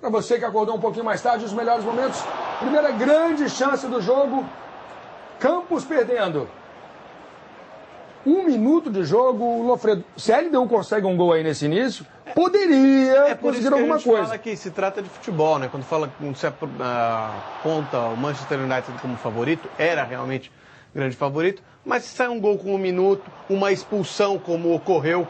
Para você que acordou um pouquinho mais tarde, os melhores momentos. Primeira grande chance do jogo. Campos perdendo. 1 minuto de jogo, o Lofredo. Se a LDU consegue um gol aí nesse início, poderia conseguir alguma coisa. Fala que se trata de futebol, né? Quando se aponta o Manchester United como favorito, era realmente grande favorito, mas se sai um gol com 1 minuto, uma expulsão como ocorreu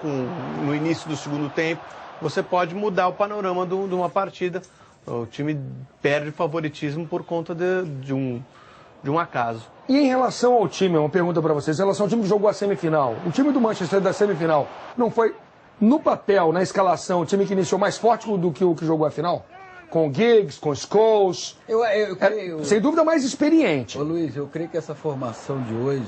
no início do segundo tempo, você pode mudar o panorama de uma partida. O time perde favoritismo por conta de um acaso. E em relação ao time, uma pergunta para vocês, em relação ao time que jogou a semifinal, o time do Manchester da semifinal não foi, no papel, na escalação, o time que iniciou mais forte do que o que jogou a final? Com o Giggs, com o Scholes, eu creio, sem dúvida mais experiente. Ô Luiz, eu creio que essa formação de hoje,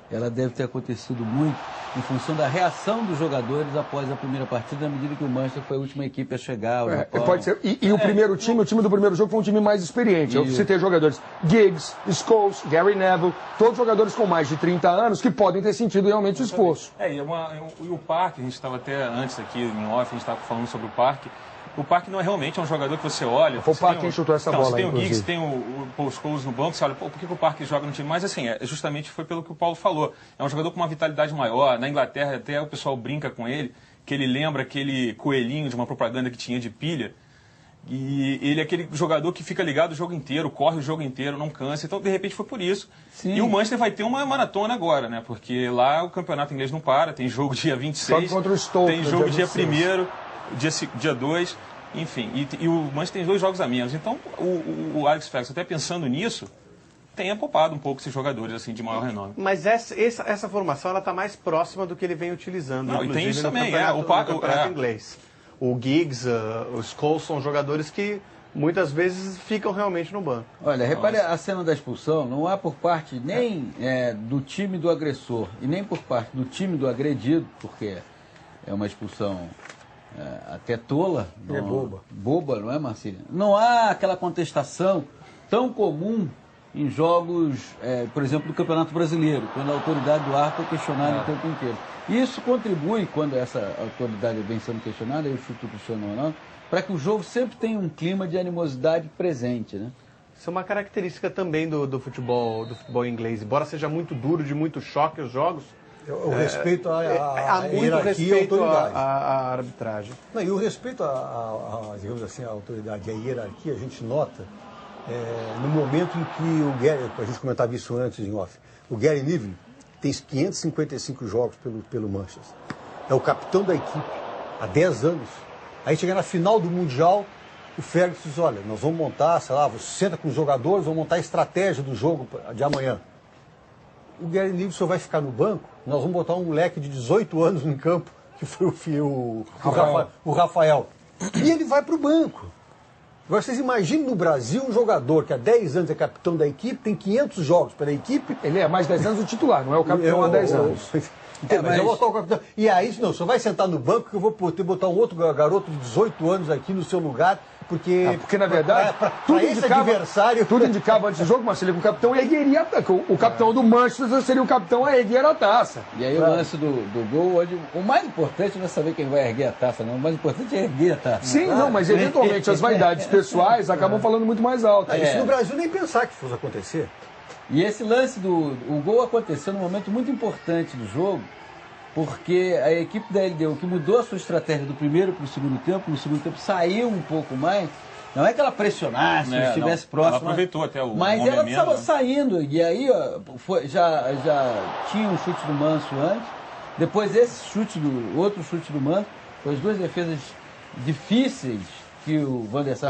ela deve ter acontecido muito em função da reação dos jogadores após a primeira partida, na medida que o Manchester foi a última equipe a chegar ao Japão. Pode ser. E o primeiro time, o time do primeiro jogo foi um time mais experiente. Eu citei jogadores Giggs, Scholes, Gary Neville, todos jogadores com mais de 30 anos que podem ter sentido realmente o esforço. E o Parque, a gente estava até antes aqui em off, a gente estava falando sobre o Parque. O Parque não é realmente um jogador que você olha... Foi o Parque quem chutou essa bola, você tem inclusive. o Giggs, tem o Paul Scholes no banco, você olha, por que o Parque joga no time? Mas assim, justamente foi pelo que o Paulo falou. É um jogador com uma vitalidade maior. Na Inglaterra até o pessoal brinca com ele, que ele lembra aquele coelhinho de uma propaganda que tinha de pilha. E ele é aquele jogador que fica ligado o jogo inteiro, corre o jogo inteiro, não cansa. Então, de repente, foi por isso. Sim. E o Manchester vai ter uma maratona agora, né? Porque lá o campeonato inglês não para, tem jogo dia 26, só contra o Stoke, tem jogo dia 1º, dia 2... Enfim, e o Manchester tem 2 jogos a menos. Então, o Alex Ferguson, até pensando nisso, tenha poupado um pouco esses jogadores assim de maior renome. Mas essa formação está mais próxima do que ele vem utilizando. Não, e tem isso também, no campeonato inglês. O Giggs, o Scholes são jogadores que muitas vezes ficam realmente no banco. Olha, repare a cena da expulsão, não há por parte nem do time do agressor e nem por parte do time do agredido, porque é uma expulsão... até tola, boba, não é, Marcílio? Não há aquela contestação tão comum em jogos, por exemplo, do Campeonato Brasileiro, quando a autoridade do árbitro é questionada o tempo inteiro. Isso contribui, quando essa autoridade vem sendo questionada, eu chuto o Cristiano Ronaldo, para que o jogo sempre tenha um clima de animosidade presente, né? Isso é uma característica também do futebol inglês. Embora seja muito duro, de muito choque os jogos, o respeito à muito respeito e autoridade. À arbitragem. Não, e o respeito digamos assim, à autoridade, à hierarquia, a gente nota no momento em que o Gary, a gente comentava isso antes em off, o Gary Neville tem 555 jogos pelo Manchester. É o capitão da equipe há 10 anos. Aí chega na final do Mundial, o Ferguson diz, olha, nós vamos montar, sei lá, você senta com os jogadores, vamos montar a estratégia do jogo de amanhã. O Gary Neville só vai ficar no banco, nós vamos botar um moleque de 18 anos no campo, que foi o Rafael. E ele vai para o banco. Agora, vocês imaginam no Brasil um jogador que há 10 anos é capitão da equipe, tem 500 jogos pela equipe. Ele é mais 10 anos o titular, não é o capitão há 10 anos. Mas eu vou botar o capitão. E aí, não, você vai sentar no banco que eu vou poder botar um outro garoto de 18 anos aqui no seu lugar. Porque na verdade, tudo indicava antes do jogo, Marcelo, que o capitão ergueria a taça. O capitão do Manchester seria o capitão a erguer a taça. E aí o lance do gol, o mais importante não é saber quem vai erguer a taça, não. O mais importante é erguer a taça. Sim, não, mas eventualmente as vaidades pessoais acabam falando muito mais alto. Isso no Brasil nem pensar que fosse acontecer. E esse lance o gol aconteceu num momento muito importante do jogo, porque a equipe da LDU, que mudou a sua estratégia do primeiro para o segundo tempo, no segundo tempo saiu um pouco mais, não é que ela pressionasse, estivesse próxima. Ela aproveitou até o mas ela estava saindo, e aí já tinha um chute do Manso antes, depois outro chute do Manso, foi as 2 defesas difíceis que o Van der Sar